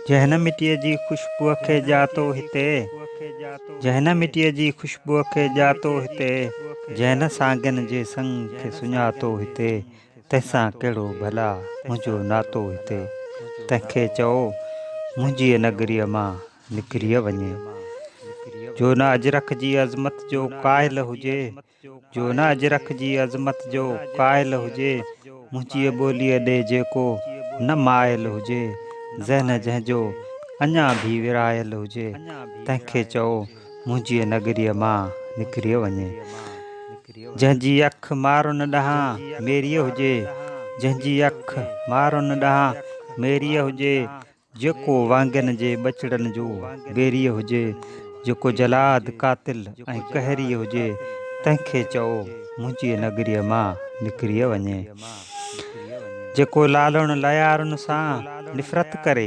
जंहिं न मिटीअ जी ख़ुशबूअ खे ॼातो हिते, जंहिं न मिटीअ जी ख़ुशबूअ खे ॼातो हिते, जंहिं न साॻियनि जे संग खे सुञातो हिते, तंहिंसां कहिड़ो भला मुंहिंजो नातो हिते। तंहिंखे चओ मुंहिंजी नगरीअ मां निकिरी वञे। जो न अजरख जी अज़मत जो क़ाइल हुजे, जो न अजरख जी अज़मत जो क़ाइल हुजे, मुंहिंजी ॿोलीअ ॾे जेको न माइल हुजे, ज़हन जंहिंजो अञा बि विरायल हुजे, तंहिंखे चओ मुंहिंजी नगरीअ मां निकिरी वञे। जंहिंजी अखि मारुन ॾांहुं मेरीअ हुजे, जंहिंजी अखि मारुन ॾांहुं मेरीअ हुजे, जेको वांगनि जे ॿचड़नि जो बेरीअ हुजे, जेको जलाद कातिल ऐं कहरीअ हुजे, तंहिंखे चओ मुंहिंजी नगरीअ मां निकिरी वञे। जेको लालण लयारुनि सां निफ़रत करे,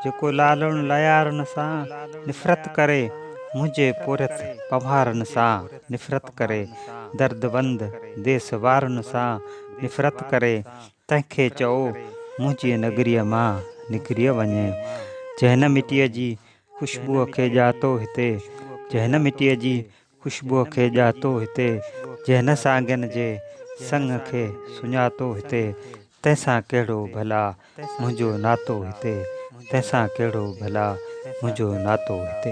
जेको लालण लयारुनि सां निफ़रत करे, मुंहिंजे पुरथ पम्हारनि सां निफ़रत करे, दर्दबंद देस वारनि सां निफ़रत करे, तंहिंखे चओ मुंहिंजी नगरीअ मां निकिरी वञे। जंहिं न मिटीअ जी ख़ुशबूअ खे ॼातो हिते, जंहिं न मिटीअ जी ख़ुशबूअ खे ॼातो हिते, जंहिं न साॻियनि जे संग खे सुञातो हिते, तंहिंसां कहिड़ो भला मुंहिंजो नातो हिते, तंहिंसां कहिड़ो भला मुंहिंजो नातो हिते।